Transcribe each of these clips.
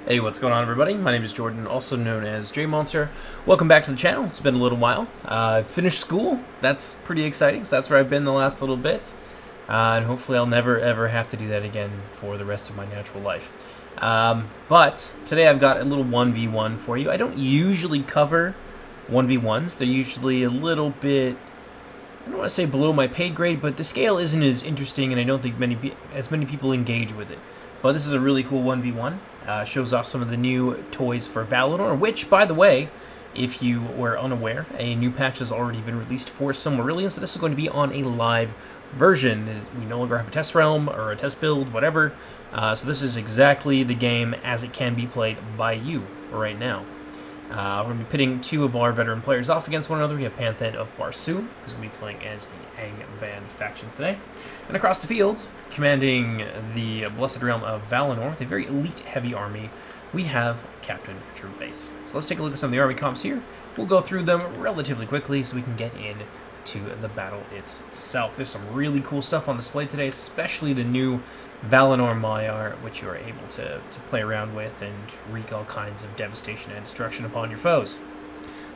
Hey, what's going on, everybody? My name is Jordan, also known as JMonster. Welcome back to the channel. It's been a little while. Finished school. That's pretty exciting. So that's where I've been the last little bit. And hopefully I'll never, ever have to do that again for the rest of my natural life. But today I've got a little 1v1 for you. I don't usually cover 1v1s. They're usually a little bit, I don't want to say below my pay grade, but the scale isn't as interesting, and I don't think as many people engage with it. But this is a really cool 1v1. Shows off some of the new toys for Valinor, which, by the way, if you were unaware, a new patch has already been released for Silmarillion, so this is going to be on a live version. We no longer have a test realm or a test build, whatever. So this is exactly the game as it can be played by you right now. We're going to be pitting two of our veteran players off against one another. We have Panthen of Barsoom, who's going to be playing as the Angband faction today. And across the field, commanding the Blessed Realm of Valinor with a very elite heavy army, we have Captain Gervais. So let's take a look at some of the army comps here. We'll go through them relatively quickly so we can get into the battle itself. There's some really cool stuff on display today, especially the new Valinor MAIAR, which you are able to play around with and wreak all kinds of devastation and destruction upon your foes.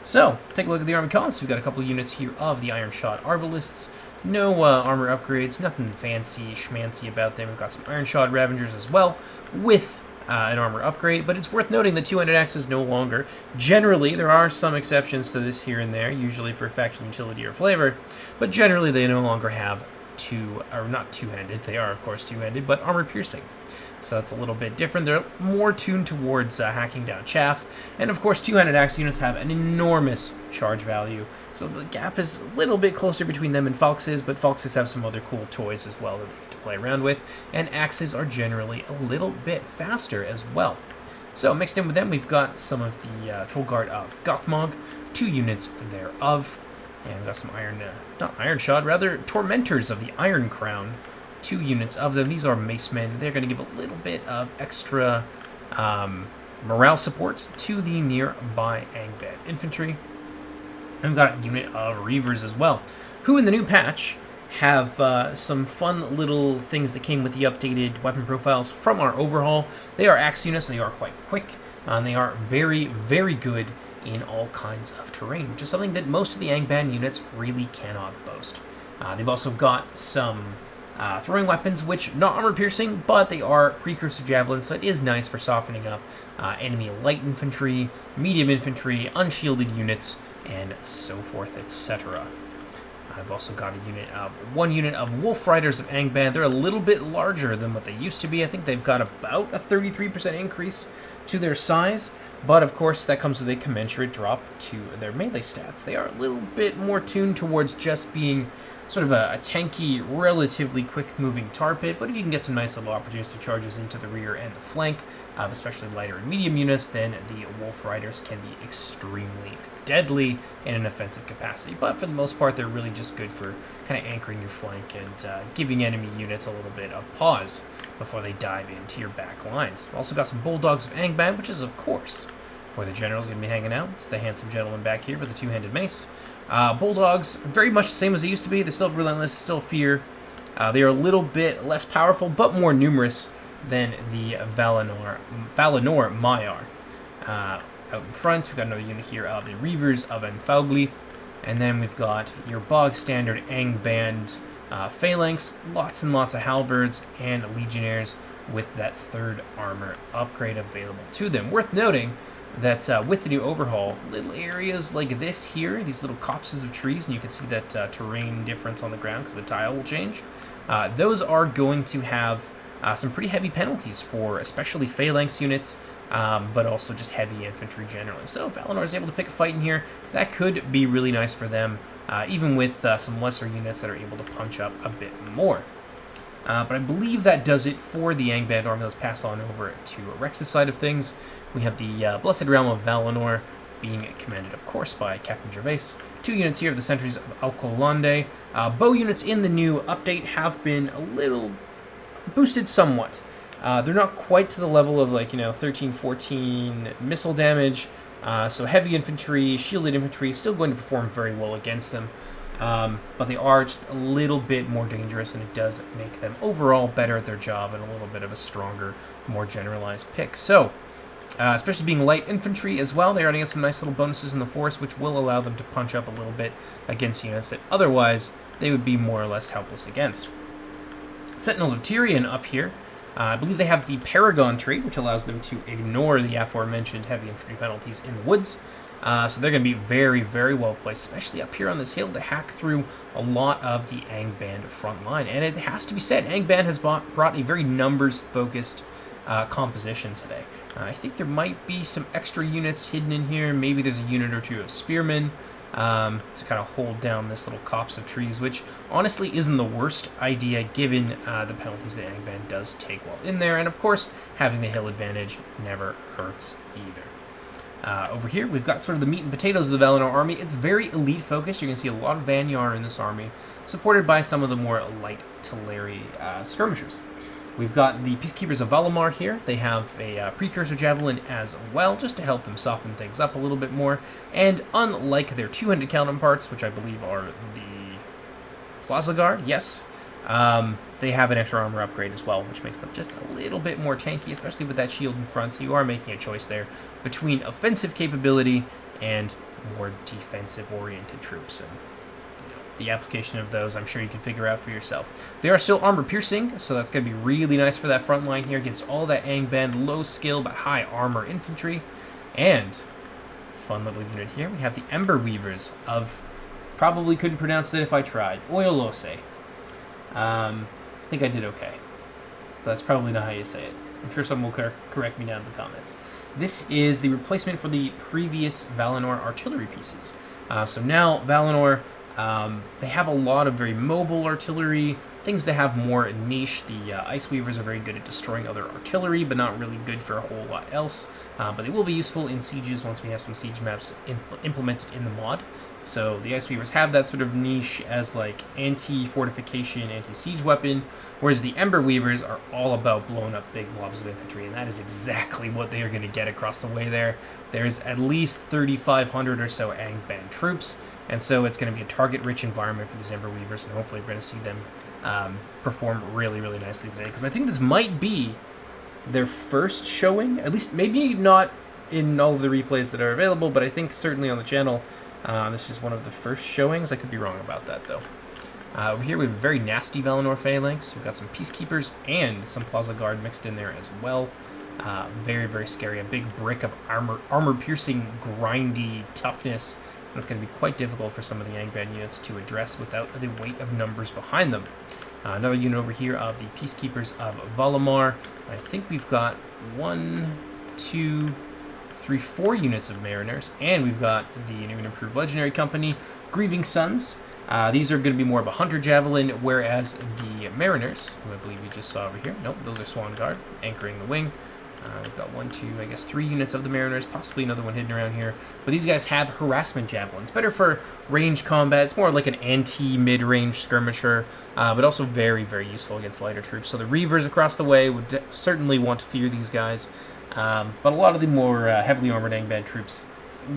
So, take a look at the army comps. We've got a couple units here of the Iron Shod Arbalists. No armor upgrades, nothing fancy schmancy about them. We've got some Iron Shod Ravengers as well, with an armor upgrade, but it's worth noting that two-handed axes no longer. Generally, there are some exceptions to this here and there, usually for faction utility or flavor, but generally they no longer have not two-handed, they are of course two-handed, but armor piercing. So that's a little bit different. They're more tuned towards hacking down chaff, and of course two-handed axe units have an enormous charge value, so the gap is a little bit closer between them and Falxes, but Falxes have some other cool toys as well that they get to play around with, and axes are generally a little bit faster as well. So mixed in with them, we've got some of the Troll Guard of Gothmog, 2 units thereof. And we've got some not Iron Shod, rather Tormentors of the Iron Crown. 2 units of them. These are Macemen. They're going to give a little bit of extra morale support to the nearby Angband infantry. And we've got a unit of Reavers as well, who in the new patch have some fun little things that came with the updated weapon profiles from our overhaul. They are axe units, and they are quite quick, and they are very, very good in all kinds of terrain, which is something that most of the Angband units really cannot boast. They've also got some throwing weapons, which not armor-piercing, but they are precursor javelins, so it is nice for softening up enemy light infantry, medium infantry, unshielded units, and so forth, etc. I've also got one unit of Wolf Riders of Angband. They're a little bit larger than what they used to be. I think they've got about a 33% increase to their size, but of course that comes with a commensurate drop to their melee stats. They are a little bit more tuned towards just being sort of a tanky, relatively quick-moving tar pit, but if you can get some nice little opportunistic charges into the rear and the flank of especially lighter and medium units, then the Wolf Riders can be extremely deadly in an offensive capacity. But for the most part, they're really just good for kind of anchoring your flank and giving enemy units a little bit of pause before they dive into your back lines. We've also got some Bulldogs of Angband, which is, of course, where the general's going to be hanging out. It's the handsome gentleman back here with the 2-handed mace. Bulldogs, very much the same as they used to be. They're still relentless, still fear. They are a little bit less powerful, but more numerous than the Valinor MAIAR. Out in front, we've got another unit here of the Reavers of Anfauglith, and then we've got your bog standard Angband phalanx, lots and lots of halberds and legionnaires with that 3rd armor upgrade available to them. Worth noting that with the new overhaul, little areas like this here, these little copses of trees, and you can see that terrain difference on the ground because the tile will change, those are going to have some pretty heavy penalties for especially phalanx units, but also just heavy infantry generally. So if Valinor is able to pick a fight in here, that could be really nice for them, even with some lesser units that are able to punch up a bit more. But I believe that does it for the Angband army. Let's pass on over to Rex's side of things. We have the Blessed Realm of Valinor being commanded, of course, by Captain Gervais. 2 units here of the Sentries of Alcolande. Bow units in the new update have been a little boosted somewhat. They're not quite to the level of 13, 14 missile damage, so heavy infantry, shielded infantry, still going to perform very well against them. But they are just a little bit more dangerous, and it does make them overall better at their job and a little bit of a stronger, more generalized pick. So, especially being light infantry as well. They're going to get some nice little bonuses in the force, which will allow them to punch up a little bit against units that otherwise they would be more or less helpless against. Sentinels of Tyrion up here. I believe they have the Paragon trait, which allows them to ignore the aforementioned heavy infantry penalties in the woods. So they're going to be very, very well placed, especially up here on this hill, to hack through a lot of the Angband front line. And it has to be said, Angband has brought a very numbers-focused composition today. I think there might be some extra units hidden in here. Maybe there's a unit or two of spearmen to kind of hold down this little copse of trees, which honestly isn't the worst idea given the penalties that Angband does take while in there. And of course, having the hill advantage never hurts either. Over here, we've got sort of the meat and potatoes of the Valinor army. It's very elite focused. You're going to see a lot of MAIAR in this army, supported by some of the more light artillery skirmishers. We've got the Peacekeepers of Valinor here. They have a Precursor Javelin as well, just to help them soften things up a little bit more. And unlike their two-handed counterparts, which I believe are the Plaza Guard, yes, they have an extra armor upgrade as well, which makes them just a little bit more tanky, especially with that shield in front. So you are making a choice there between offensive capability and more defensive-oriented troops. And the application of those, I'm sure you can figure out for yourself. They are still armor-piercing, so that's going to be really nice for that front line here against all that Angband low-skill but high-armor infantry. And, fun little unit here, we have the Ember Weavers of, probably couldn't pronounce it if I tried, Oyolose. I think I did okay. But that's probably not how you say it. I'm sure someone will correct me down in the comments. This is the replacement for the previous Valinor artillery pieces. So now, Valinor, they have a lot of very mobile artillery, things that have more niche. The Ice Weavers are very good at destroying other artillery, but not really good for a whole lot else. But they will be useful in sieges once we have some siege maps implemented in the mod. So the Ice Weavers have that sort of niche as like anti-fortification, anti-siege weapon, whereas the Ember Weavers are all about blowing up big blobs of infantry, and that is exactly what they are going to get across the way there. There's at least 3,500 or so Angband troops, and so it's going to be a target-rich environment for these Ember Weavers, and hopefully we're going to see them perform really, really nicely today, because I think this might be their first showing, at least maybe not in all of the replays that are available, but I think certainly on the channel, this is one of the first showings. I could be wrong about that, though. Over here, we have a very nasty Valinor phalanx. We've got some Peacekeepers and some Plaza Guard mixed in there as well. Very, very scary. A big brick of armor-piercing, grindy toughness. That's going to be quite difficult for some of the Angband units to address without the weight of numbers behind them. Another unit over here of the Peacekeepers of Valinor. I think we've got 4 units of Mariners, and we've got the new and improved Legendary Company, Grieving Sons. These are going to be more of a Hunter Javelin, whereas the Mariners, who I believe we just saw over here, nope, those are Swan Guard, anchoring the wing. We've got 3 units of the Mariners, possibly another one hidden around here. But these guys have Harassment Javelins. Better for range combat. It's more like an anti-mid-range skirmisher, but also very, very useful against lighter troops. So the Reavers across the way would certainly want to fear these guys. But a lot of the more heavily armored Angband troops,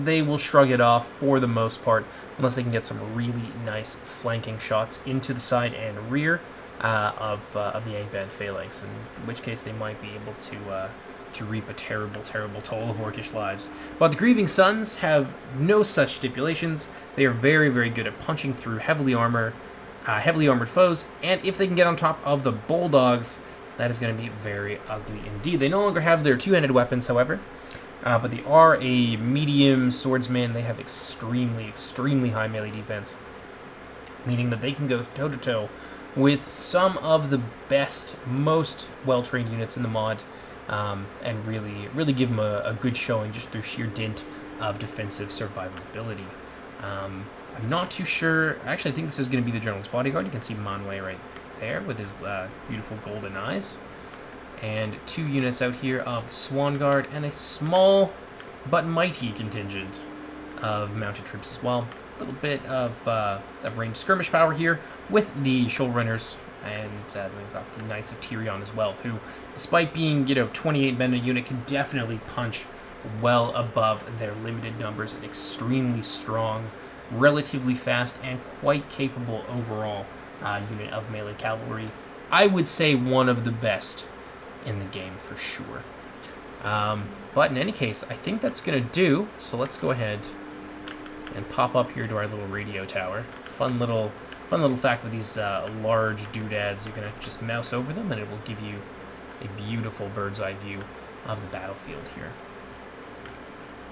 they will shrug it off for the most part, unless they can get some really nice flanking shots into the side and rear of the Angband phalanx, in which case they might be able to reap a terrible, terrible toll of orcish lives. But the Grieving Sons have no such stipulations. They are very, very good at punching through heavily armored foes, and if they can get on top of the Bulldogs, that is going to be very ugly indeed. They no longer have their two-handed weapons, however, but they are a medium swordsman. They have extremely, extremely high melee defense, meaning that they can go toe-to-toe with some of the best, most well-trained units in the mod, and really, really give them a good showing just through sheer dint of defensive survivability. I'm not too sure. Actually, I think this is going to be the General's Bodyguard. You can see Manwë right there with his beautiful golden eyes. And 2 units out here of the Swan Guard, and a small but mighty contingent of mounted troops as well. A little bit of ranged skirmish power here with the Shoal Runners, and we've got the Knights of Tyrion as well, who, despite being 28 men in a unit, can definitely punch well above their limited numbers. An extremely strong, relatively fast, and quite capable overall unit of melee cavalry. I would say one of the best in the game for sure. But in any case, I think that's going to do. So let's go ahead and pop up here to our little radio tower. Fun little fact with these large doodads, you're going to just mouse over them and it will give you a beautiful bird's eye view of the battlefield here.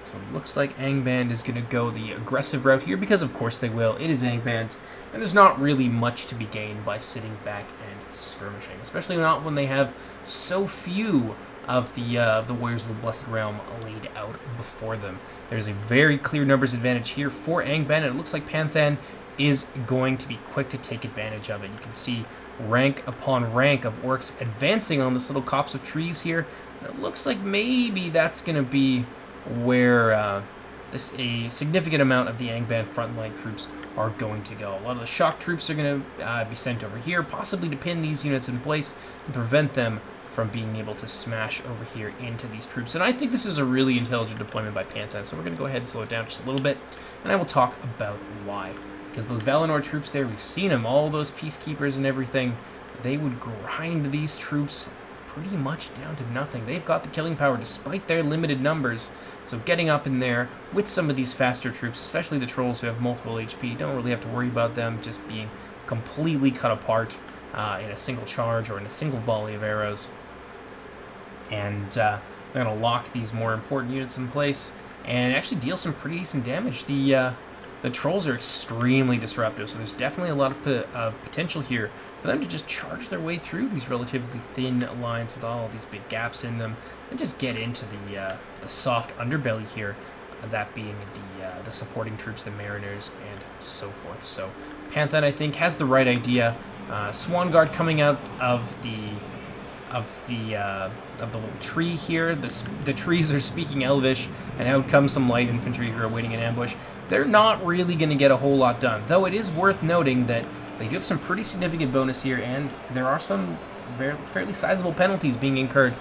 So it looks like Angband is going to go the aggressive route here because of course they will. It is Angband, and there's not really much to be gained by sitting back and skirmishing, especially not when they have so few of the Warriors of the Blessed Realm laid out before them. There's a very clear numbers advantage here for Angband, and it looks like Panthan is going to be quick to take advantage of it. You can see rank upon rank of orcs advancing on this little copse of trees here. And it looks like maybe that's going to be where a significant amount of the Angband frontline troops are going to go. A lot of the shock troops are going to be sent over here, possibly to pin these units in place and prevent them from being able to smash over here into these troops. And I think this is a really intelligent deployment by Panthan, so we're going to go ahead and slow it down just a little bit, and I will talk about why. Because those Valinor troops there, we've seen them, all those peacekeepers and everything, they would grind these troops pretty much down to nothing. They've got the killing power despite their limited numbers, so getting up in there with some of these faster troops, especially the trolls who have multiple HP, don't really have to worry about them just being completely cut apart in a single charge or in a single volley of arrows. And they're going to lock these more important units in place and actually deal some pretty decent damage. The trolls are extremely disruptive, so there's definitely a lot of potential here for them to just charge their way through these relatively thin lines with all these big gaps in them and just get into the soft underbelly here, that being the supporting troops, the mariners, and so forth. So Panthan, I think, has the right idea. Swan Guard coming out of the little tree here. The trees are speaking Elvish, and out comes some light infantry who are waiting in ambush. They're not really going to get a whole lot done, though it is worth noting that they do have some pretty significant bonus here, and there are some fairly sizable penalties being incurred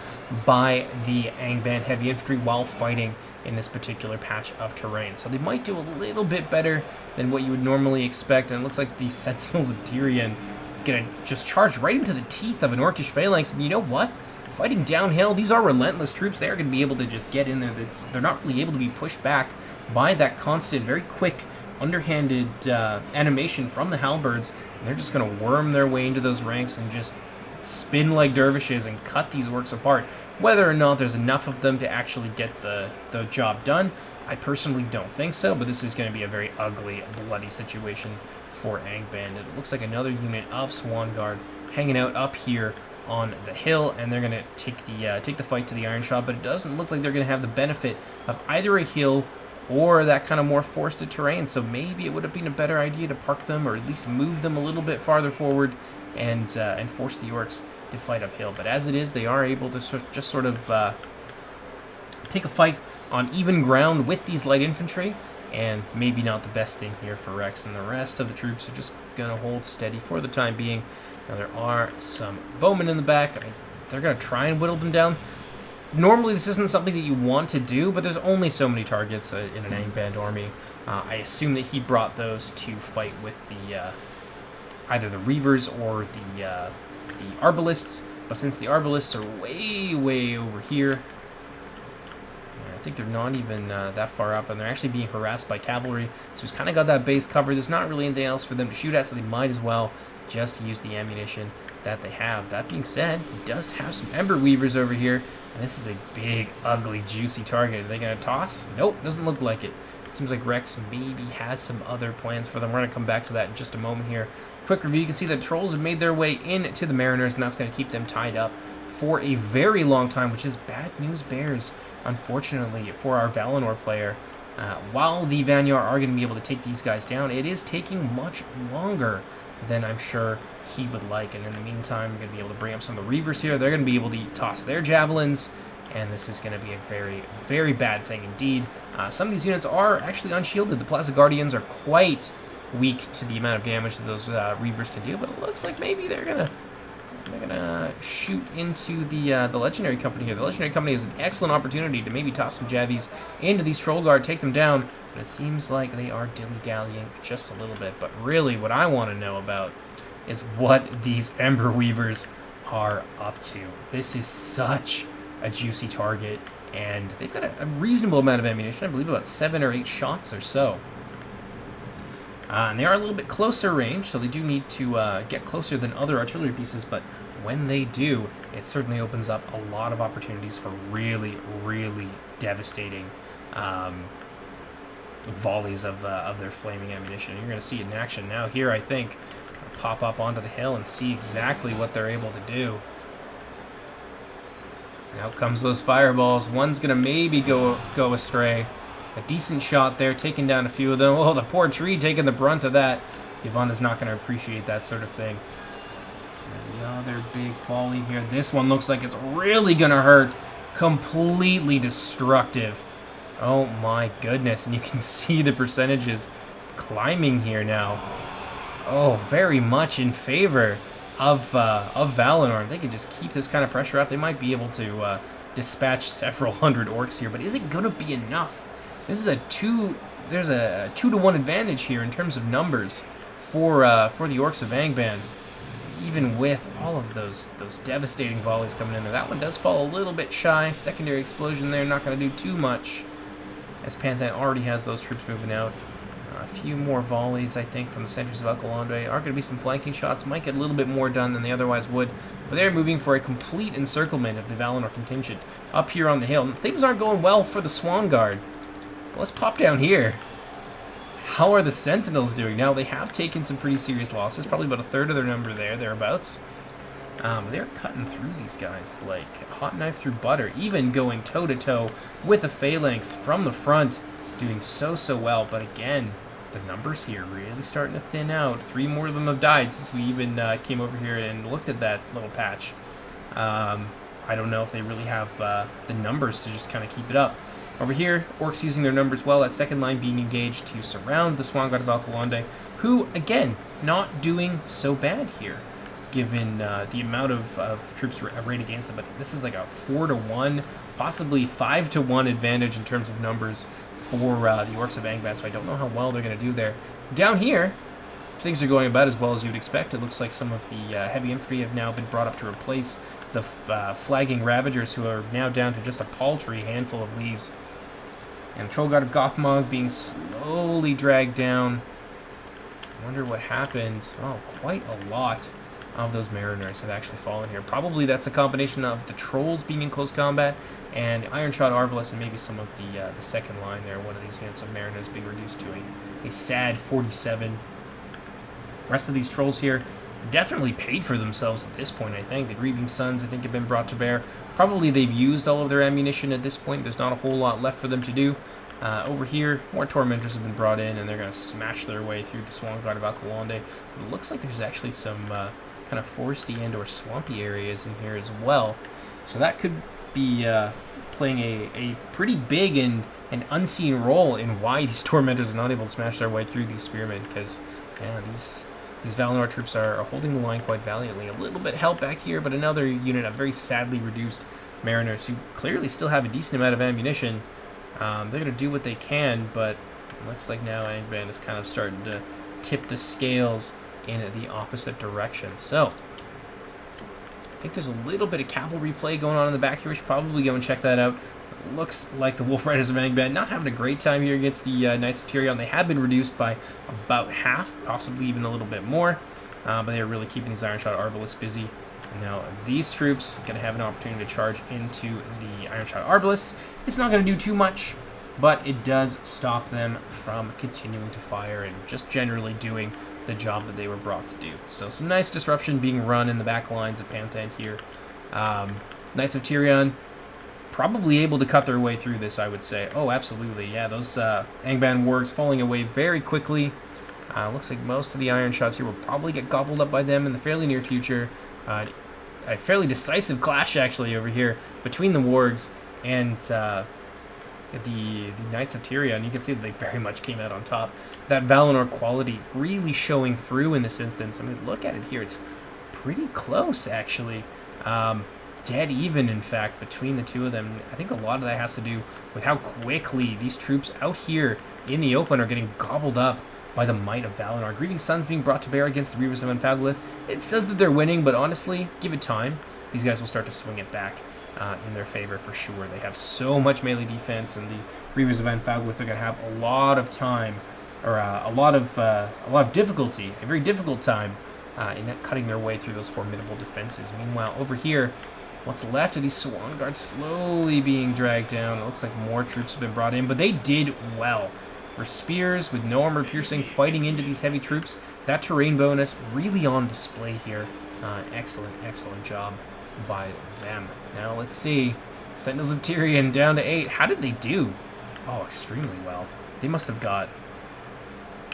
by the Angband heavy infantry while fighting in this particular patch of terrain. So they might do a little bit better than what you would normally expect, and it looks like the Sentinels of Tyrion gonna just charge right into the teeth of an Orcish phalanx, and you know what? Fighting downhill, these are relentless troops. They are going to be able to just get in there. They're not really able to be pushed back by that constant, very quick, underhanded animation from the halberds. And they're just going to worm their way into those ranks and just spin like dervishes and cut these orcs apart. Whether or not there's enough of them to actually get the job done, I personally don't think so, but this is going to be a very ugly, bloody situation for Angband. It looks like another unit of Swan Guard hanging out up here on the hill, and they're going to take the fight to the Iron Shot, but it doesn't look like they're going to have the benefit of either a hill or that kind of more forested terrain, so maybe it would have been a better idea to park them or at least move them a little bit farther forward and force the orcs to fight uphill. But as it is, they are able to just sort of take a fight on even ground with these light infantry, and maybe not the best thing here for Rex, and the rest of the troops are just going to hold steady for the time being. Now there are some bowmen in the back. They're going to try and whittle them down. Normally this isn't something that you want to do, but there's only so many targets in an Angband army. I assume that he brought those to fight with the either the Reavers or the Arbalists, but since the Arbalists are way over here, I think they're not even that far up, and they're actually being harassed by cavalry, so he's kind of got that base covered. There's not really anything else for them to shoot at, so they might as well just use the ammunition that they have. That being said, he does have some Ember Weavers over here, and this is a big, ugly, juicy target. Are they going to toss? Nope, doesn't look like it. Seems like Rex maybe has some other plans for them. We're going to come back to that in just a moment here. Quick review, you can see that trolls have made their way into the Mariners, and that's going to keep them tied up for a very long time, which is bad news bears, unfortunately, for our Valinor player. While the Vanyar are going to be able to take these guys down, it is taking much longer than I'm sure he would like. And in the meantime, we're going to be able to bring up some of the Reavers here. They're going to be able to toss their javelins, and this is going to be a very, very bad thing indeed. Some of these units are actually unshielded. The Plaza Guardians are quite weak to the amount of damage that those Reavers can do, but it looks like maybe they're gonna shoot into the Legendary Company here. The Legendary Company is an excellent opportunity to maybe toss some Javies into these Troll Guard, take them down, but it seems like they are dilly-dallying just a little bit. But really, what I want to know about is what these Ember Weavers are up to. This is such a juicy target, And they've got a reasonable amount of ammunition, I believe about 7 or 8 shots or so. And they are a little bit closer range, so they do need to get closer than other artillery pieces, but when they do, it certainly opens up a lot of opportunities for really, really devastating volleys of their flaming ammunition. You're going to see it in action now here, I think. Pop up onto the hill and see exactly what they're able to do. And out comes those fireballs. One's going to maybe go astray. A decent shot there, taking down a few of them. Oh, the poor tree taking the brunt of that. Yvonne is not going to appreciate that sort of thing. Another big volley here. This one looks like it's really going to hurt. Completely destructive. Oh my goodness. And you can see the percentages climbing here now. Oh, very much in favor of Valinor. If they can just keep this kind of pressure up, they might be able to dispatch several hundred orcs here. But is it going to be enough? This is there's a 2-to-1 advantage here in terms of numbers for the orcs of Angband. Even with all of those devastating volleys coming in there. That one does fall a little bit shy. Secondary explosion there, not going to do too much, as Panthan already has those troops moving out. A few more volleys, I think, from the sentries of Alcalonde. Are going to be some flanking shots. Might get a little bit more done than they otherwise would. But they're moving for a complete encirclement of the Valinor contingent up here on the hill. And things aren't going well for the Swan Guard. But let's pop down here. How are the Sentinels doing? Now, they have taken some pretty serious losses. Probably about a third of their number there, thereabouts. They're cutting through these guys like a hot knife through butter. Even going toe-to-toe with a phalanx from the front. Doing so well. But again, the numbers here really starting to thin out. 3 more of them have died since we even came over here and looked at that little patch. I don't know if they really have the numbers to just kind of keep it up. Over here, orcs using their numbers well. That second line being engaged to surround the Swan Guard of Alcalonde, who, again, not doing so bad here, given the amount of troops arrayed against them. But this is like a 4-to-1, possibly 5-to-1 advantage in terms of numbers for the orcs of Angband, so I don't know how well they're going to do there. Down here, things are going about as well as you'd expect. It looks like some of the heavy infantry have now been brought up to replace the flagging Ravagers, who are now down to just a paltry handful of leaves. And the Troll Guard of Gothmog being slowly dragged down. I wonder what happened. Oh, quite a lot of those Mariners have actually fallen here. Probably that's a combination of the Trolls being in close combat and Iron Shot Arbalest, and maybe some of the second line there. One of these units of Mariners being reduced to a sad 47. The rest of these Trolls here definitely paid for themselves at this point, I think. The Grieving Sons, I think, have been brought to bear. Probably they've used all of their ammunition at this point. There's not a whole lot left for them to do. Over here, more Tormentors have been brought in, and they're going to smash their way through the Swan Guard of Alcalonde. It looks like there's actually some kind of foresty and or swampy areas in here as well. So that could be playing a pretty big and unseen role in why these Tormentors are not able to smash their way through these Spearmen, because these Valinor troops are holding the line quite valiantly. A little bit help back here, but another unit of very sadly reduced Mariners who clearly still have a decent amount of ammunition. They're going to do what they can, but it looks like now Angband is kind of starting to tip the scales in the opposite direction. So, I think there's a little bit of cavalry play going on in the back here. We should probably go and check that out. It looks like the Wolf Riders of Angband not having a great time here against the Knights of Tyrion. They have been reduced by about half, possibly even a little bit more, but they are really keeping these Iron Shot Arbalists busy. And now these troops are going to have an opportunity to charge into the Iron Shot Arbalists. It's not going to do too much, but it does stop them from continuing to fire and just generally doing the job that they were brought to do. So some nice disruption being run in the back lines of Panthan here. Knights of Tyrion probably able to cut their way through this, I would say. Oh, absolutely. Yeah, those Angband wargs falling away very quickly. Looks like most of the Iron Shots here will probably get gobbled up by them in the fairly near future. A fairly decisive clash, actually, over here between the wargs and the Knights of Tyrion. You can see that they very much came out on top. That Valinor quality really showing through in this instance. I mean, look at it here. It's pretty close, actually. Dead even, in fact, between the two of them. I think a lot of that has to do with how quickly these troops out here in the open are getting gobbled up by the might of Valinor. Grieving Sons being brought to bear against the Reavers of Anfagolith. It says that they're winning, but honestly, give it time. These guys will start to swing it back. in their favor for sure. They have so much melee defense, and the Reavers of Anfagluth are going to have a lot of time, or a lot of difficulty, a very difficult time in cutting their way through those formidable defenses. Meanwhile, over here, what's left of these Swan Guards slowly being dragged down. It looks like more troops have been brought in, but they did well. For spears with no armor piercing, fighting into these heavy troops, that terrain bonus really on display here. Excellent, excellent job by them. Now let's see. Sentinels of Tyrion down to 8. How did they do? Oh, extremely well. They must have got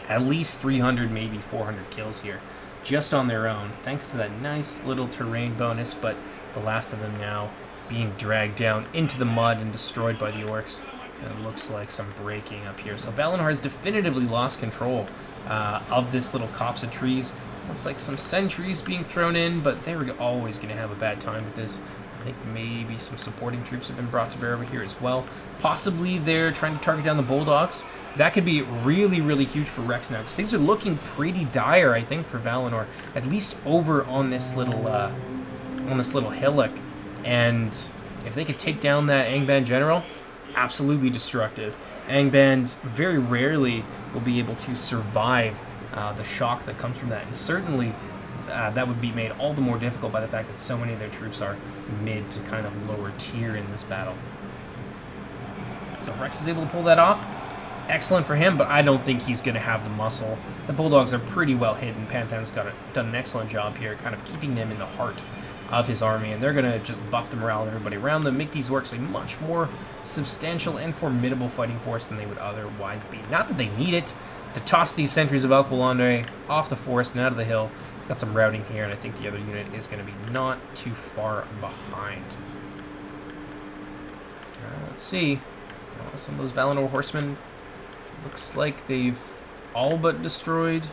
at least 300, maybe 400 kills here, just on their own, thanks to that nice little terrain bonus, but the last of them now being dragged down into the mud and destroyed by the orcs. And it looks like some breaking up here. So Valinor has definitively lost control of this little copse of trees. Looks like some sentries being thrown in, but they were always going to have a bad time with this. I think maybe some supporting troops have been brought to bear over here as well. Possibly they're trying to target down the Bulldogs. That could be really, really huge for Rex now, because things are looking pretty dire, I think, for Valinor. At least over on this little hillock. And if they could take down that Angband general, absolutely destructive. Angband very rarely will be able to survive the shock that comes from that, and certainly that would be made all the more difficult by the fact that so many of their troops are mid to kind of lower tier in this battle. So Rex is able to pull that off. Excellent for him, but I don't think he's going to have the muscle. The Bulldogs are pretty well hidden. Panthan's done an excellent job here, kind of keeping them in the heart of his army, and they're going to just buff the morale of everybody around them, make these orcs a much more substantial and formidable fighting force than they would otherwise be. Not that they need it to toss these sentries of Alquilondre off the forest and out of the hill. Got some routing here, and I think the other unit is going to be not too far behind. Let's see. Some of those Valinor horsemen, looks like they've all but destroyed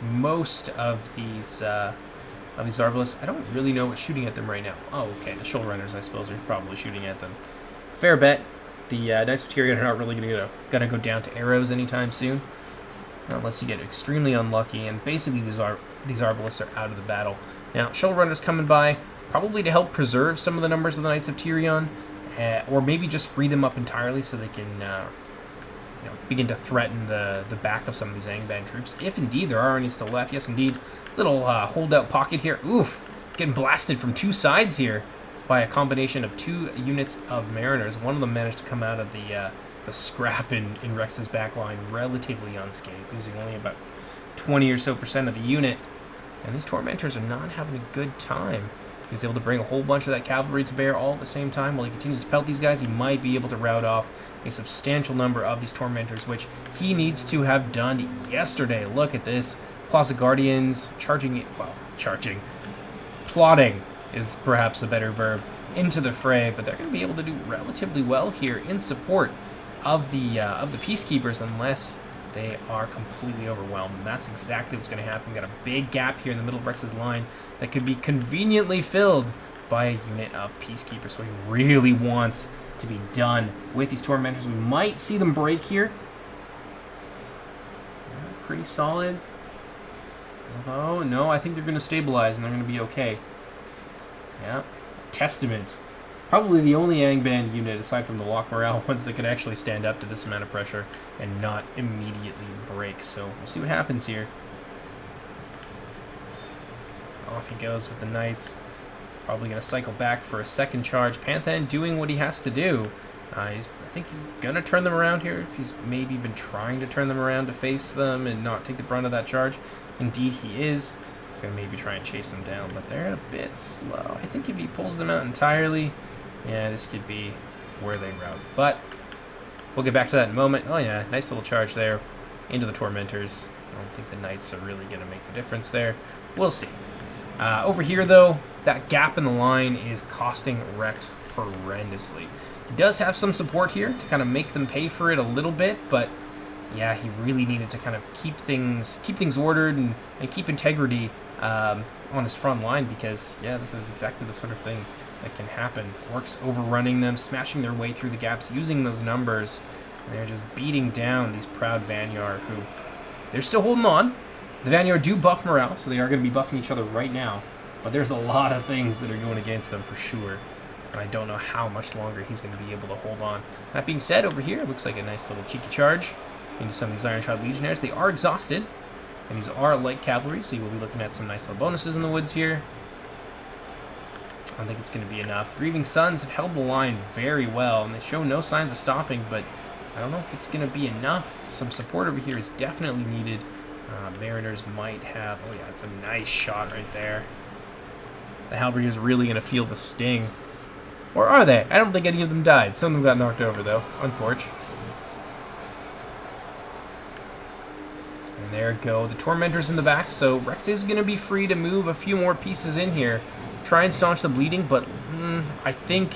most of these Arbalists. I don't really know what's shooting at them right now. Oh, okay, the shoulder runners, I suppose, are probably shooting at them. Fair bet. The Knights of Tyrion are not really gonna go down to arrows anytime soon, unless you get extremely unlucky. And basically, these Arbalists are out of the battle. Now, shoulder runners coming by, probably to help preserve some of the numbers of the Knights of Tyrion, or maybe just free them up entirely so they can begin to threaten the back of some of these Angband troops, if indeed there are any still left. Yes, indeed. Little holdout pocket here. Oof! Getting blasted from two sides here by a combination of two units of Mariners. One of them managed to come out of the scrap in Rex's backline relatively unscathed, losing only about 20 or so % of the unit. And these Tormentors are not having a good time. He was able to bring a whole bunch of that cavalry to bear all at the same time. While he continues to pelt these guys, he might be able to rout off a substantial number of these Tormentors, which he needs to have done yesterday. Look at this. Closet Guardians charging, plotting is perhaps a better verb, into the fray, but they're going to be able to do relatively well here in support of the Peacekeepers, unless they are completely overwhelmed. And that's exactly what's going to happen. We've got a big gap here in the middle of Rex's line that could be conveniently filled by a unit of Peacekeepers. So he really wants to be done with these Tormentors. We might see them break here. Yeah, pretty solid. Although, no, I think they're going to stabilize and they're going to be okay. Yeah, Testament. Probably the only Angband unit, aside from the Loch Morale ones, that could actually stand up to this amount of pressure and not immediately break. So we'll see what happens here. Off he goes with the Knights. Probably going to cycle back for a second charge. Panthan doing what he has to do. I think he's going to turn them around here. He's maybe been trying to turn them around to face them and not take the brunt of that charge. Indeed he is. He's going to maybe try and chase them down, but they're a bit slow. I think if he pulls them out entirely, yeah, this could be where they rout. But we'll get back to that in a moment. Oh yeah, nice little charge there into the Tormentors. I don't think the Knights are really going to make the difference there. We'll see. Over here, though, that gap in the line is costing Rex horrendously. He does have some support here to kind of make them pay for it a little bit, but yeah, he really needed to kind of keep things ordered and keep integrity on his front line, because yeah, this is exactly the sort of thing that can happen. Orcs overrunning them, smashing their way through the gaps, using those numbers, and they're just beating down these proud Vanyar, who they're still holding on. The Vanyar do buff morale, so they are going to be buffing each other right now. But there's a lot of things that are going against them for sure. And I don't know how much longer he's going to be able to hold on. That being said, over here, it looks like a nice little cheeky charge into some of these Iron Shod Legionnaires. They are exhausted, and these are light cavalry, so you will be looking at some nice little bonuses in the woods here. I don't think it's going to be enough. The Grieving Sons have held the line very well, and they show no signs of stopping, but I don't know if it's going to be enough. Some support over here is definitely needed. Mariners might have... Oh, yeah, it's a nice shot right there. The Halberdiers really going to feel the sting. Or are they? I don't think any of them died. Some of them got knocked over, though. Unfortunate. And there we go. The Tormentor's in the back, so Rex is going to be free to move a few more pieces in here. Try and staunch the bleeding, but I think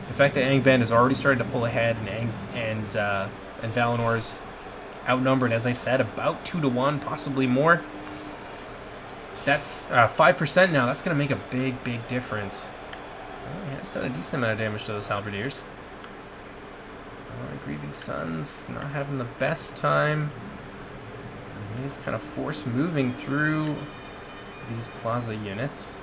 the fact that Angband has already started to pull ahead and Valinor is outnumbered, as I said, about 2 to 1, possibly more. That's 5% now. That's going to make a big, big difference. Oh, yeah, it's done a decent amount of damage to those Halberdiers. Grieving Sons not having the best time. He's kind of force moving through these plaza units.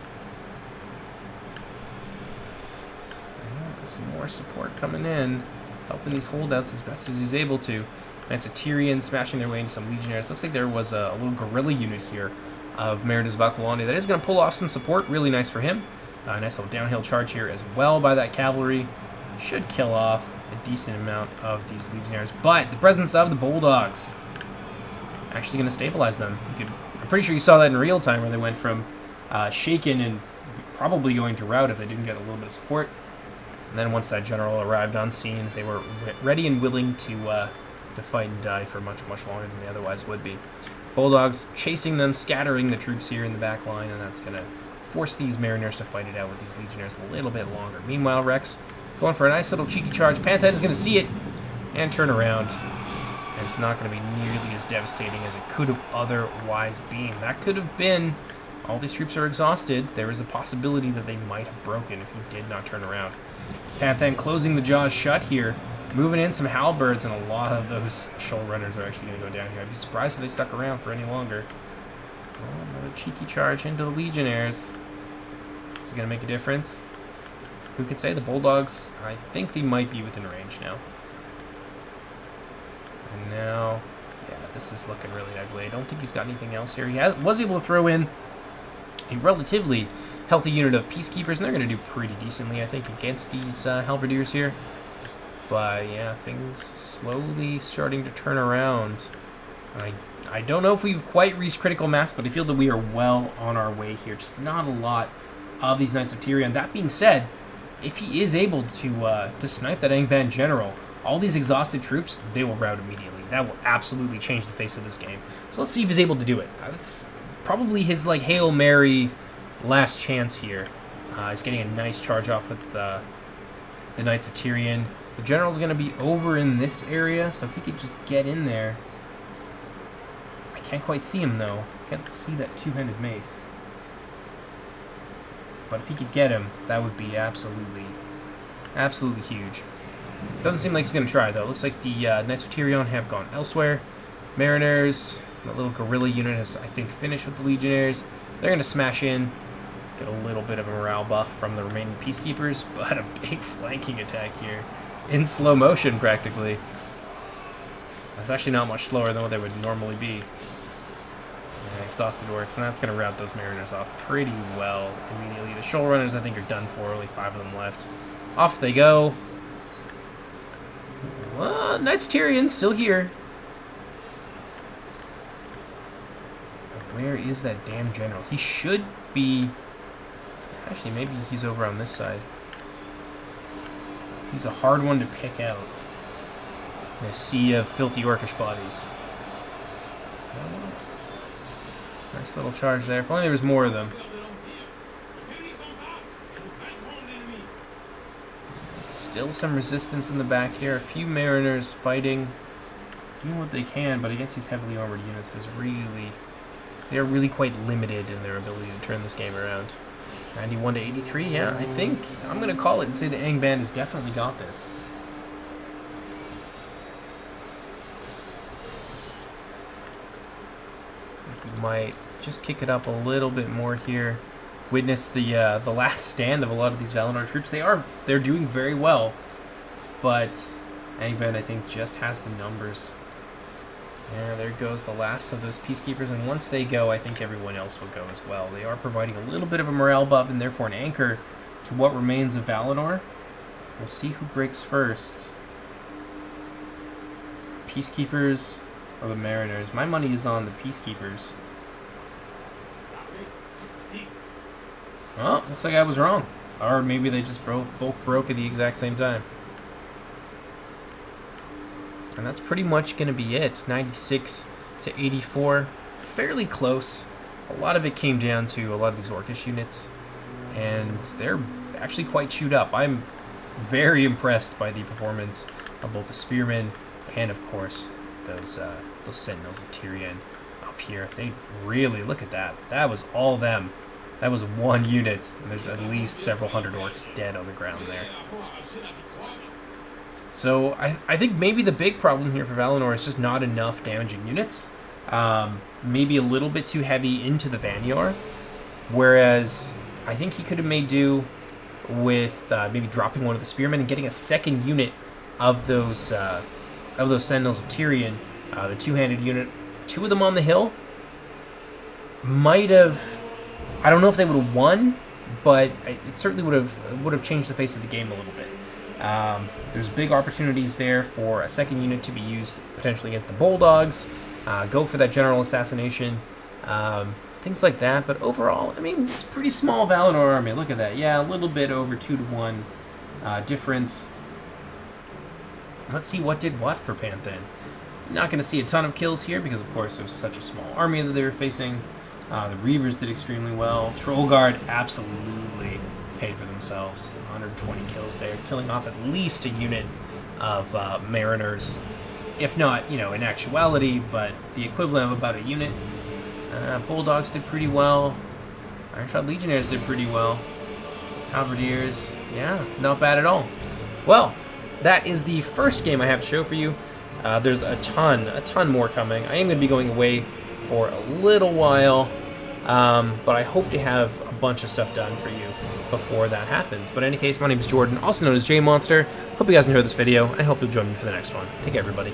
Some more support coming in, helping these holdouts as best as he's able to. And it's a Tyrion smashing their way into some Legionnaires. Looks like there was a little guerrilla unit here of Mariners of Aquilani that is going to pull off some support. Really nice for him. Nice little downhill charge here as well by that cavalry. Should kill off a decent amount of these Legionnaires. But the presence of the Bulldogs actually going to stabilize them. I'm pretty sure you saw that in real time where they went from shaken and probably going to rout if they didn't get a little bit of support. And then once that general arrived on scene, they were ready and willing to fight and die for much, much longer than they otherwise would be. Bulldogs chasing them, scattering the troops here in the back line, and that's going to force these Mariners to fight it out with these Legionnaires a little bit longer. Meanwhile, Rex going for a nice little cheeky charge. Panther is going to see it and turn around. And it's not going to be nearly as devastating as it could have otherwise been. That could have been... All these troops are exhausted. There is a possibility that they might have broken if he did not turn around. Panthan closing the jaws shut here. Moving in some halberds, and a lot of those shoal runners are actually going to go down here. I'd be surprised if they stuck around for any longer. Oh, another cheeky charge into the Legionnaires. Is it going to make a difference? Who could say? The Bulldogs, I think they might be within range now. And now, yeah, this is looking really ugly. I don't think he's got anything else here. He was able to throw in a relatively healthy unit of Peacekeepers, and they're going to do pretty decently, I think, against these Halberdiers here. But, yeah, things slowly starting to turn around. I don't know if we've quite reached critical mass, but I feel that we are well on our way here. Just not a lot of these Knights of Tyrion. That being said, if he is able to snipe that Angband general, all these exhausted troops, they will rout immediately. That will absolutely change the face of this game. So let's see if he's able to do it. That's probably his, like, Hail Mary last chance here. He's getting a nice charge off with the Knights of Tyrion. The general's going to be over in this area, so if he could just get in there. I can't quite see him, though. Can't see that two-handed mace. But if he could get him, that would be absolutely huge. Doesn't seem like he's going to try, though. Looks like the Knights of Tyrion have gone elsewhere. Mariners, that little guerrilla unit has, I think, finished with the Legionnaires. They're going to smash in, get a little bit of a morale buff from the remaining Peacekeepers, but a big flanking attack here. In slow motion, practically. That's actually not much slower than what they would normally be. Yeah, exhausted orcs, and that's going to rout those Mariners off pretty well immediately. The shoal runners, I think, are done for. Only 5 of them left. Off they go. Well, Knights of Tyrion still here. Where is that damn general? He should be... Actually, maybe he's over on this side. He's a hard one to pick out. In a sea of filthy orcish bodies. Nice little charge there. If only there was more of them. Still some resistance in the back here. A few Mariners fighting. Doing what they can, but against these heavily armored units, they are really quite limited in their ability to turn this game around. 91 to 83, yeah, I think I'm going to call it and say the Angband has definitely got this. We might just kick it up a little bit more here. witness the last stand of a lot of these Valinor troops. They're doing very well, but Angband, I think, just has the numbers. Yeah, there goes the last of those peacekeepers, and once they go, I think everyone else will go as well. They are providing a little bit of a morale buff and therefore an anchor to what remains of Valinor. We'll see who breaks first. Peacekeepers or the Mariners? My money is on the Peacekeepers. Oh, looks like I was wrong. Or maybe they just both broke at the exact same time. And that's pretty much going to be it. 96 to 84. Fairly close. A lot of it came down to a lot of these Orcish units. And they're actually quite chewed up. I'm very impressed by the performance of both the Spearmen and, of course, those Sentinels of Tyrion up here. They really, look at that. That was all them. That was one unit, and there's at least several hundred orcs dead on the ground there. So I think maybe the big problem here for Valinor is just not enough damaging units. Maybe a little bit too heavy into the Vanyar, whereas I think he could have made do with maybe dropping one of the Spearmen and getting a second unit of those Sentinels of Tyrion, the two-handed unit. Two of them on the hill might have. I don't know if they would have won, but it certainly would have changed the face of the game a little bit. There's big opportunities there for a second unit to be used potentially against the Bulldogs, go for that general assassination, things like that. But overall, I mean, it's a pretty small Valinor army. Look at that. Yeah, a little bit over 2-to-1 difference. Let's see what did what for Panthen. Not going to see a ton of kills here because, of course, it was such a small army that they were facing. The Reavers did extremely well. Trollguard absolutely paid for themselves. 120 kills there, killing off at least a unit of Mariners, if not, in actuality, but the equivalent of about a unit. Bulldogs did pretty well. Ironshot Legionnaires did pretty well. Halberdiers, yeah, not bad at all. Well, that is the first game I have to show for you. There's a ton more coming. I am going to be going away for a little while, but I hope to have a bunch of stuff done for you before that happens. But in any case, my name is Jordan, also known as JMonster. Hope you guys enjoyed this video, and I hope you'll join me for the next one. Take care, everybody.